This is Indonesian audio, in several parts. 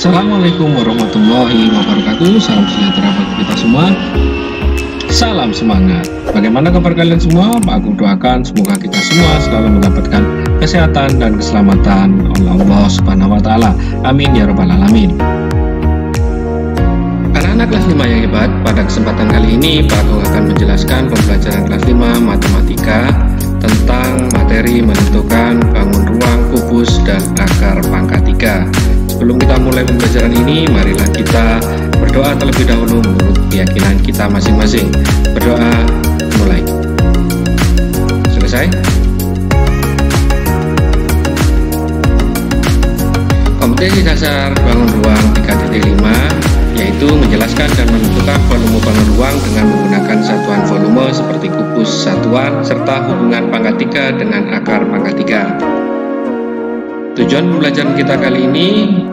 Assalamualaikum warahmatullahi wabarakatuh. Salam sejahtera bagi kita semua. Salam semangat. Bagaimana kabar kalian semua? Pak Agung doakan semoga kita semua selalu mendapatkan kesehatan dan keselamatan oleh Allah Subhanahu wa taala. Amin ya rabbal alamin. Anak-anak kelas 5 yang hebat, pada kesempatan kali ini Pak Agung akan menjelaskan pembelajaran kelas 5 matematika tentang materi menentukan bangun ruang, kubus, dan akar pangkat 3. Sebelum kita mulai pembelajaran ini, marilah kita berdoa terlebih dahulu menurut keyakinan kita masing-masing. Berdoa, mulai. Selesai? Kompetensi dasar bangun ruang 3.5 yaitu menjelaskan dan menentukan volume bangun ruang dengan menggunakan satuan volume seperti kubus satuan serta hubungan pangkat 3 dengan akar pangkat 3. Tujuan pembelajaran kita kali ini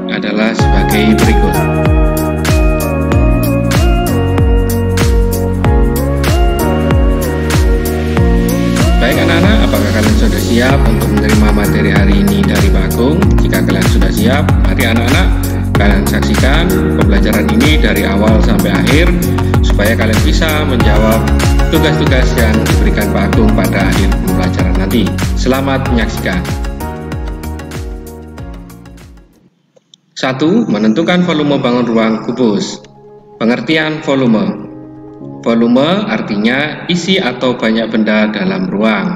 adalah sebagai berikut. Baik anak-anak, apakah kalian sudah siap untuk menerima materi hari ini dari Pak Agung? Jika kalian sudah siap, mari anak-anak kalian saksikan pembelajaran ini dari awal sampai akhir supaya kalian bisa menjawab tugas-tugas yang diberikan Pak Agung pada akhir pembelajaran nanti. Selamat menyaksikan. 1. Menentukan volume bangun ruang kubus. Pengertian volume. Volume artinya isi atau banyak benda dalam ruang.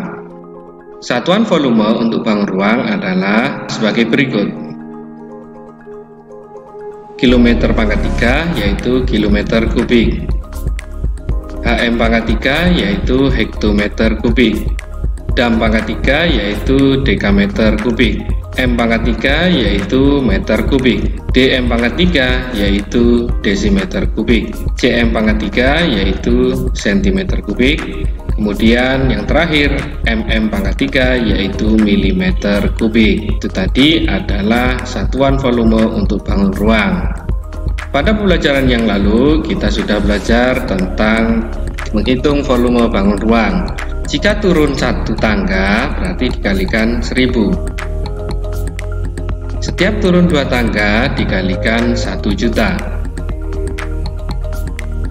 Satuan volume untuk bangun ruang adalah sebagai berikut. Kilometer pangkat 3 yaitu kilometer kubik. HM pangkat 3 yaitu hektometer kubik. Dam pangkat 3 yaitu dekameter kubik. M pangkat 3 yaitu meter kubik, DM pangkat 3 yaitu desimeter kubik, CM pangkat 3 yaitu sentimeter kubik, kemudian yang terakhir MM pangkat 3 yaitu milimeter kubik. Itu tadi adalah satuan volume untuk bangun ruang. Pada pembelajaran yang lalu kita sudah belajar tentang menghitung volume bangun ruang. Jika turun satu tangga berarti dikalikan 1000. Setiap turun 2 tangga dikalikan 1 juta.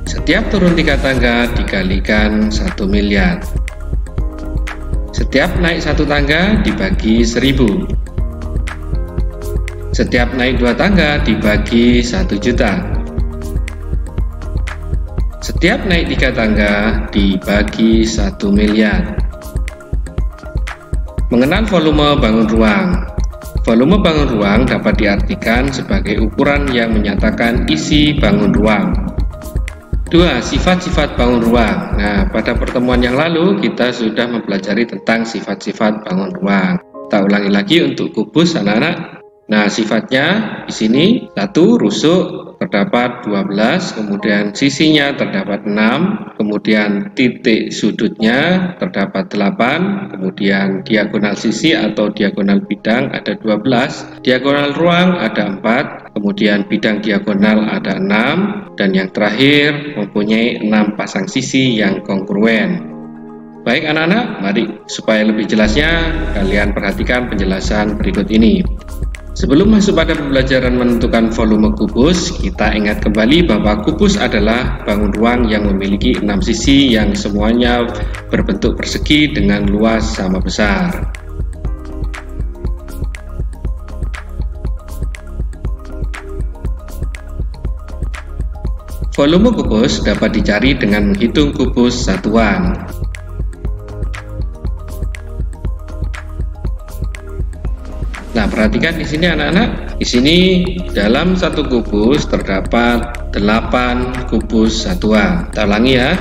Setiap turun 3 tangga dikalikan 1 miliar. Setiap naik 1 tangga dibagi 1000. Setiap naik 2 tangga dibagi 1 juta. Setiap naik 3 tangga dibagi 1 miliar. Mengenal volume bangun ruang. Volume bangun ruang dapat diartikan sebagai ukuran yang menyatakan isi bangun ruang. 2. Sifat-sifat bangun ruang. Nah, pada pertemuan yang lalu kita sudah mempelajari tentang sifat-sifat bangun ruang. Kita ulangi lagi untuk kubus anak-anak. Nah, sifatnya di sini 1. Rusuk terdapat 12, kemudian sisinya terdapat 6, kemudian titik sudutnya terdapat 8, kemudian diagonal sisi atau diagonal bidang ada 12, diagonal ruang ada 4, kemudian bidang diagonal ada 6, dan yang terakhir mempunyai 6 pasang sisi yang kongruen. Baik anak-anak, mari supaya lebih jelasnya kalian perhatikan penjelasan berikut ini. Sebelum masuk pada pembelajaran menentukan volume kubus, kita ingat kembali bahwa kubus adalah bangun ruang yang memiliki 6 sisi yang semuanya berbentuk persegi dengan luas sama besar. Volume kubus dapat dicari dengan menghitung kubus satuan. Nah, perhatikan di sini anak-anak. Di sini dalam satu kubus terdapat 8 kubus satuan. Kita ulangi ya.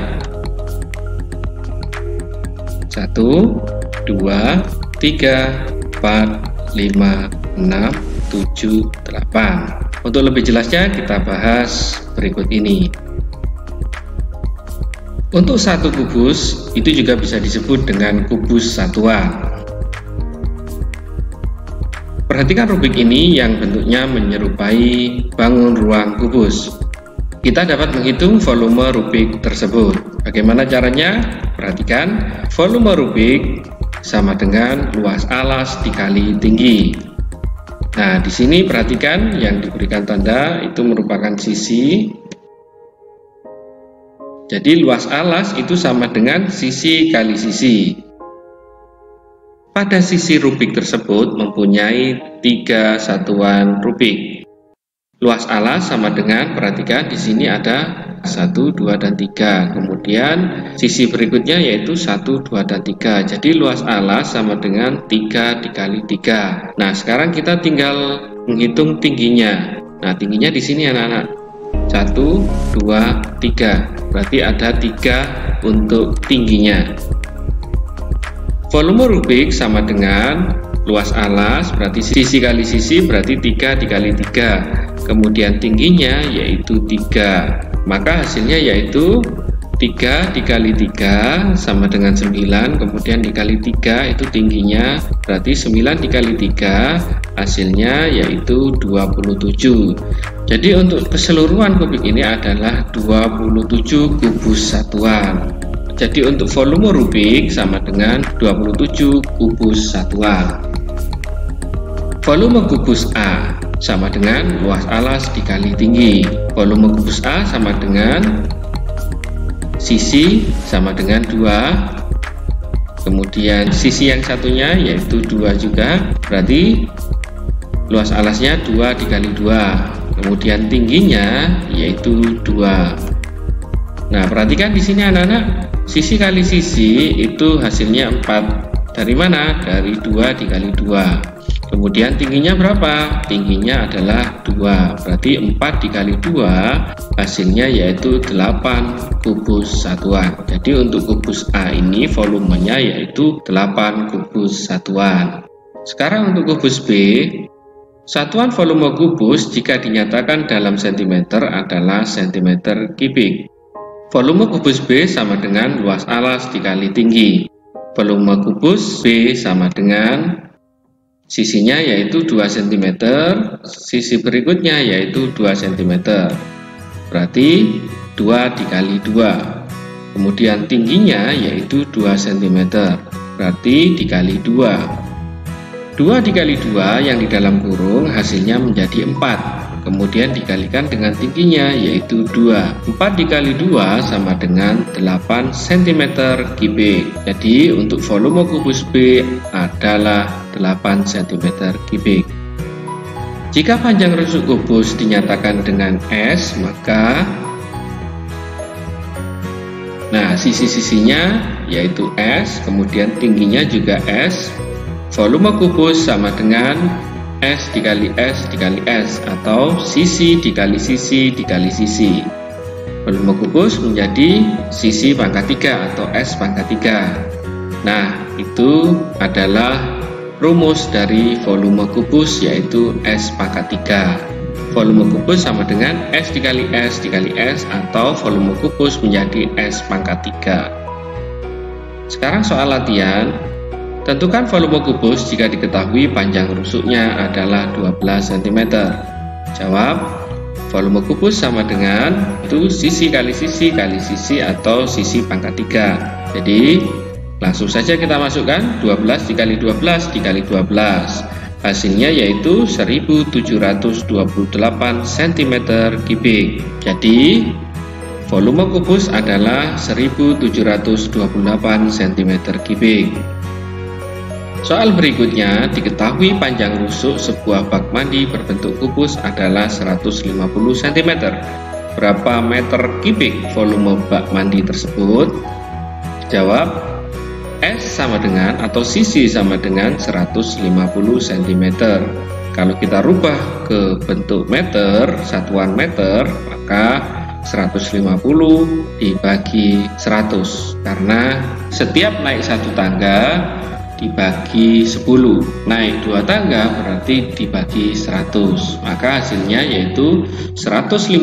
1, 2, 3, 4, 5, 6, 7, 8. Untuk lebih jelasnya kita bahas berikut ini. Untuk satu kubus itu juga bisa disebut dengan kubus satuan. Perhatikan rubrik ini yang bentuknya menyerupai bangun ruang kubus. Kita dapat menghitung volume rubrik tersebut. Bagaimana caranya? Perhatikan, volume rubrik sama dengan luas alas dikali tinggi. Nah, di sini perhatikan yang diberikan tanda itu merupakan sisi. Jadi luas alas itu sama dengan sisi kali sisi. Pada sisi rubik tersebut mempunyai 3 satuan rubik. Luas alas sama dengan, perhatikan di sini ada 1, 2, dan 3. Kemudian sisi berikutnya yaitu 1, 2, dan 3. Jadi luas alas sama dengan 3 dikali 3. Nah, sekarang kita tinggal menghitung tingginya. Nah, tingginya di sini anak-anak. 1, 2, 3. Berarti ada 3 untuk tingginya. Volume rubik sama dengan luas alas, berarti sisi kali sisi berarti 3 dikali 3. Kemudian tingginya yaitu 3. Maka hasilnya yaitu 3 dikali 3 sama dengan 9. Kemudian dikali 3 itu tingginya, berarti 9 dikali 3 hasilnya yaitu 27. Jadi untuk keseluruhan kubik ini adalah 27 kubus satuan. Jadi untuk volume rubik sama dengan 27 kubus satuan. Volume kubus A sama dengan luas alas dikali tinggi. Volume kubus A sama dengan sisi sama dengan 2. Kemudian sisi yang satunya yaitu 2 juga. Berarti luas alasnya 2 dikali 2. Kemudian tingginya yaitu 2. Nah, perhatikan di sini anak-anak, sisi kali sisi itu hasilnya 4. Dari mana? Dari 2 dikali 2. Kemudian tingginya berapa? Tingginya adalah 2. Berarti 4 dikali 2 hasilnya yaitu 8 kubus satuan. Jadi untuk kubus A ini volumenya yaitu 8 kubus satuan. Sekarang untuk kubus B, satuan volume kubus jika dinyatakan dalam sentimeter adalah sentimeter kubik. Volume kubus B sama dengan luas alas dikali tinggi. Volume kubus B sama dengan sisinya yaitu 2 cm, sisi berikutnya yaitu 2 cm. Berarti 2 dikali 2. Kemudian tingginya yaitu 2 cm. Berarti dikali 2. 2 dikali 2 yang di dalam kurung hasilnya menjadi 4. Kemudian dikalikan dengan tingginya yaitu 2. 4 dikali 2 sama dengan 8 cm kubik. Jadi untuk volume kubus B adalah 8 cm kubik. Jika panjang rusuk kubus dinyatakan dengan S, maka sisi-sisinya yaitu S, kemudian tingginya juga S. Volume kubus sama dengan S dikali S dikali S, atau sisi dikali sisi dikali sisi. Volume kubus menjadi sisi pangkat 3 atau S pangkat 3. Nah, itu adalah rumus dari volume kubus yaitu S pangkat 3. Volume kubus sama dengan S dikali S dikali S, atau volume kubus menjadi S pangkat 3. Sekarang soal latihan. Tentukan volume kubus jika diketahui panjang rusuknya adalah 12 cm. Jawab, volume kubus sama dengan itu sisi kali sisi atau sisi pangkat 3. Jadi langsung saja kita masukkan 12 dikali 12 dikali 12. Hasilnya yaitu 1728 cm kubik. Jadi volume kubus adalah 1728 cm kubik. Soal berikutnya, diketahui panjang rusuk sebuah bak mandi berbentuk kubus adalah 150 cm. Berapa meter kubik volume bak mandi tersebut? Jawab, S sama dengan atau sisi sama dengan 150 cm. Kalau kita rubah ke bentuk meter, satuan meter, maka 150 dibagi 100. Karena setiap naik satu tangga dibagi 10, naik 2 tangga berarti dibagi 100, maka hasilnya yaitu 150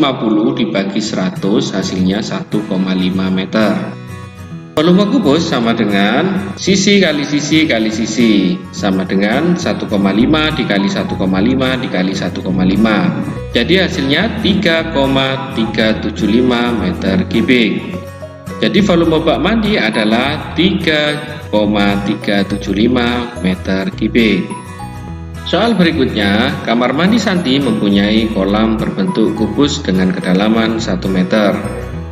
dibagi 100 hasilnya 1,5 meter. Volume kubus sama dengan sisi kali sisi kali sisi, sama dengan 1,5 dikali 1,5 dikali 1,5. Jadi hasilnya 3,375 meter kubik. Jadi volume bak mandi adalah 3,375 meter kubik. Soal berikutnya, kamar mandi Santi mempunyai kolam berbentuk kubus dengan kedalaman 1 meter.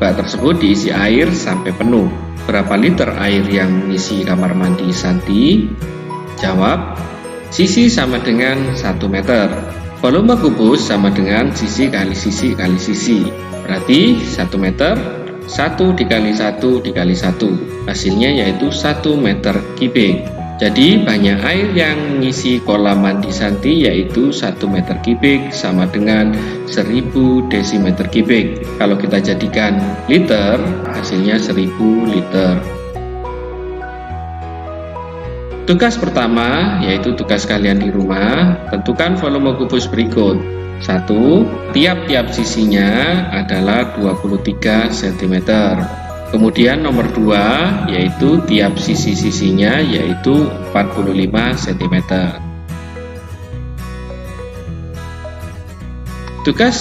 Bak tersebut diisi air sampai penuh. Berapa liter air yang mengisi kamar mandi Santi? Jawab, sisi sama dengan 1 meter. Volume kubus sama dengan sisi kali sisi kali sisi. Berarti 1 meter, 1 dikali 1 dikali 1. Hasilnya yaitu 1 meter kubik. Jadi banyak air yang mengisi kolam mandi Santi yaitu 1 meter kubik sama dengan 1000 desimeter kubik. Kalau kita jadikan liter, hasilnya 1000 liter. Tugas pertama yaitu tugas kalian di rumah, tentukan volume kubus berikut. 1. Tiap-tiap sisinya adalah 23 cm. Kemudian nomor 2 yaitu tiap sisi-sisinya yaitu 45 cm. Tugas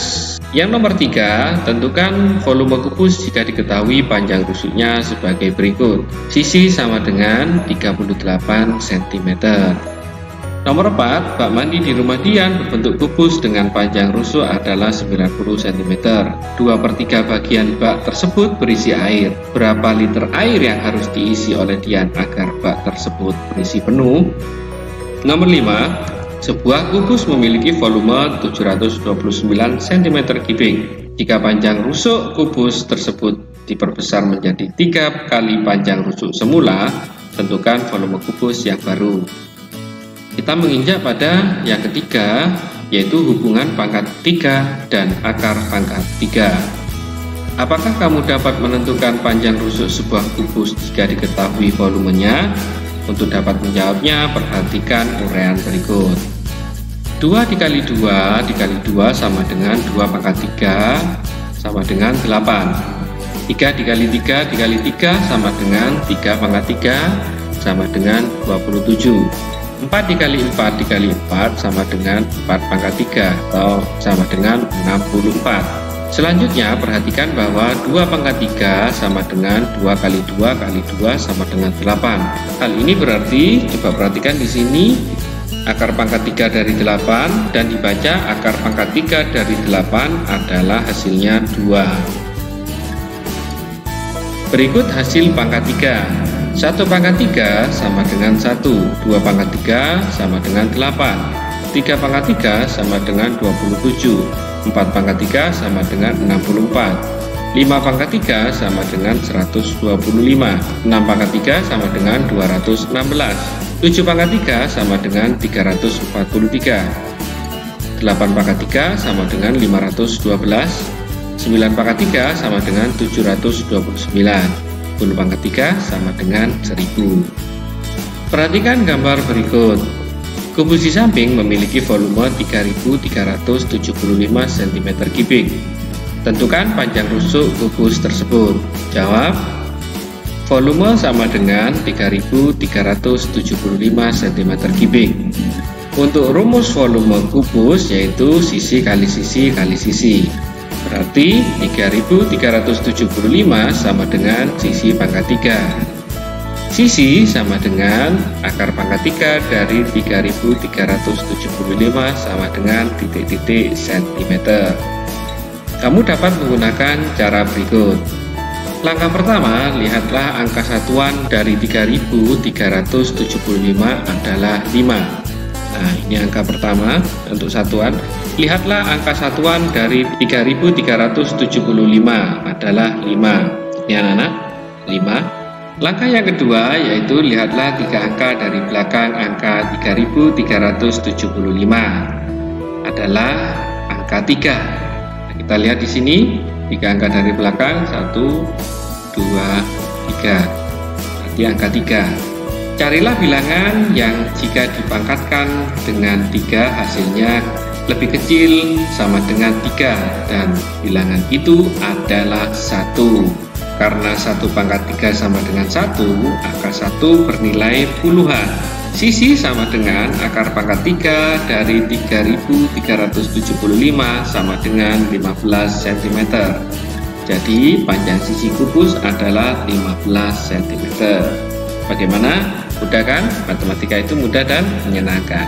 yang nomor 3, tentukan volume kubus jika diketahui panjang rusuknya sebagai berikut. Sisi sama dengan 38 cm. Nomor 4, bak mandi di rumah Dian berbentuk kubus dengan panjang rusuk adalah 90 cm. 2/3 bagian bak tersebut berisi air. Berapa liter air yang harus diisi oleh Dian agar bak tersebut berisi penuh? Nomor 5, sebuah kubus memiliki volume 729 cm3. Jika panjang rusuk kubus tersebut diperbesar menjadi 3 kali panjang rusuk semula, tentukan volume kubus yang baru. Kita menginjak pada yang ketiga, yaitu hubungan pangkat 3 dan akar pangkat 3. Apakah kamu dapat menentukan panjang rusuk sebuah kubus jika diketahui volumenya? Untuk dapat menjawabnya, perhatikan uraian berikut. 2 dikali 2 dikali 2 sama dengan 2 pangkat 3 sama dengan 8. 3 dikali 3 dikali 3 sama dengan 3 pangkat 3 sama dengan 27. 4 dikali 4 dikali 4 sama dengan 4 pangkat 3 atau sama dengan 64. Selanjutnya perhatikan bahwa 2 pangkat 3 sama dengan 2 kali 2 kali 2 sama dengan 8. Hal ini berarti, coba perhatikan di sini, akar pangkat 3 dari 8 dan dibaca akar pangkat 3 dari 8 adalah hasilnya 2. Berikut hasil pangkat 3. 1 pangkat 3 sama dengan 1, 2 pangkat 3 sama dengan 8, 3 pangkat 3 sama dengan 27, 4 pangkat 3 sama dengan 64, 5 pangkat 3 sama dengan 125, 6 pangkat 3 sama dengan 216, 7 pangkat 3 sama dengan 343, 8 pangkat 3 sama dengan 512, 9 pangkat 3 sama dengan 729, 10 pangkat 3 sama dengan 1000. Perhatikan gambar berikut. Kubus di samping memiliki volume 3375 cm3. Tentukan panjang rusuk kubus tersebut. Jawab, volume sama dengan 3375 cm3. Untuk rumus volume kubus yaitu sisi kali sisi kali sisi. Berarti 3375 sama dengan sisi pangkat 3. Sisi sama dengan akar pangkat 3 dari 3375 sama dengan titik-titik centimeter. Kamu dapat menggunakan cara berikut. Langkah pertama, lihatlah angka satuan dari 3375 adalah 5. Nah, ini angka pertama untuk satuan. Lihatlah angka satuan dari 3375 adalah 5. Ini anak-anak, 5. Langkah yang kedua yaitu lihatlah 3 angka dari belakang angka 3375 adalah angka 3. Nah, kita lihat di sini 3 angka dari belakang 1, 2, 3. Berarti angka 3. Carilah bilangan yang jika dipangkatkan dengan 3 hasilnya lebih kecil sama dengan 3 dan bilangan itu adalah 1. Karena 1 pangkat 3 sama dengan 1, angka 1 bernilai puluhan. Sisi sama dengan akar pangkat 3 dari 3375 sama dengan 15 cm. Jadi panjang sisi kubus adalah 15 cm. Bagaimana? Mudah kan? Matematika itu mudah dan menyenangkan.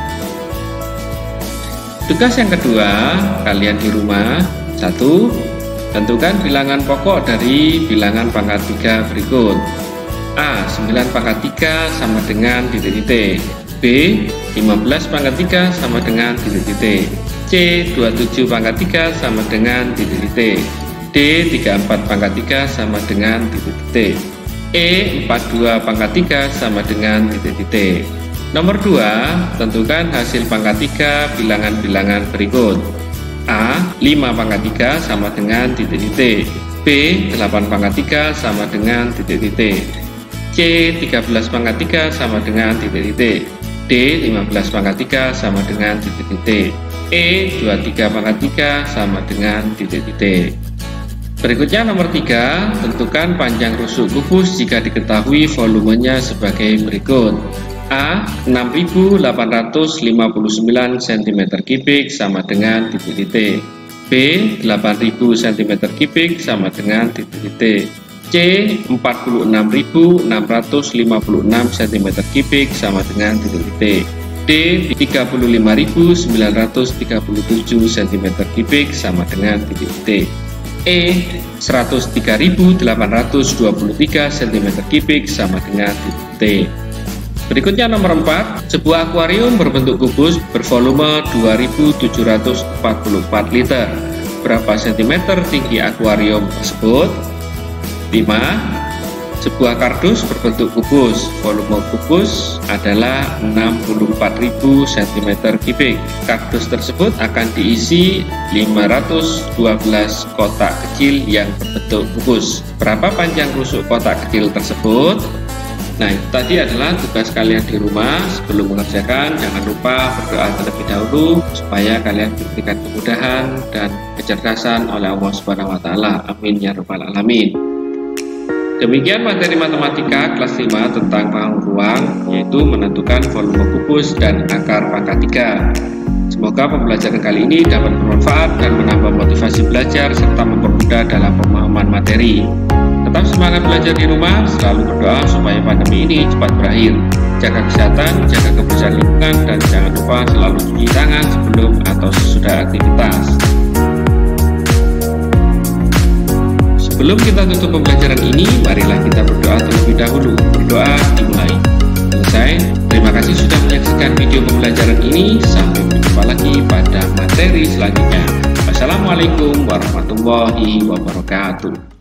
Tugas yang kedua, kalian di rumah. 1. Tentukan bilangan pokok dari bilangan pangkat 3 berikut. A. 9 pangkat 3 sama dengan titik-titik. B. 15 pangkat 3 sama dengan titik-titik. C. 27 pangkat 3 sama dengan titik-titik. D. 34 pangkat 3 sama dengan titik-titik. E. 42 pangkat 3 sama dengan titik-titik. Nomor 2, tentukan hasil pangkat 3 bilangan-bilangan berikut. A. 5 pangkat 3 sama dengan titik-titik. B. 8 pangkat 3 sama dengan titik-titik. C. 13 pangkat 3 sama dengan titik-titik. D. 15 pangkat 3 sama dengan titik-titik. E. 23 pangkat 3 sama dengan titik-titik. Berikutnya nomor 3, tentukan panjang rusuk kubus jika diketahui volumenya sebagai berikut. A. 6.859 cm3 sama dengan titik-titik. B. 8.000 cm3 sama dengan titik-titik. C. 46.656 cm3 sama dengan titik-titik. D. 35.937 cm3 sama dengan titik-titik. E. 103.823 cm3 sama dengan titik-titik. Berikutnya nomor 4, sebuah akuarium berbentuk kubus bervolume 2.744 liter. Berapa cm tinggi akuarium tersebut? 5. Sebuah kardus berbentuk kubus, volume kubus adalah 64.000 cm3. Kardus tersebut akan diisi 512 kotak kecil yang berbentuk kubus. Berapa panjang rusuk kotak kecil tersebut? Nah, itu tadi adalah tugas kalian di rumah. Sebelum mengerjakan, jangan lupa berdoa terlebih dahulu supaya kalian diberikan kemudahan dan kecerdasan oleh Allah Subhanahu wa taala. Amin ya rabbal alamin. Demikian materi matematika kelas 5 tentang panggung ruang, yaitu menentukan volume kubus dan akar pangkat 3. Semoga pembelajaran kali ini dapat bermanfaat dan menambah motivasi belajar serta mempermudah dalam pemahaman materi. Tetap semangat belajar di rumah, selalu berdoa supaya pandemi ini cepat berakhir. Jaga kesehatan, jaga kebersihan lingkungan, dan jangan lupa selalu cuci tangan sebelum atau sesudah aktivitas. Sebelum kita tutup pembelajaran ini, marilah kita berdoa terlebih dahulu. Berdoa dimulai. Selesai. Terima kasih sudah menyaksikan video pembelajaran ini. Sampai berjumpa lagi pada materi selanjutnya. Wassalamualaikum warahmatullahi wabarakatuh.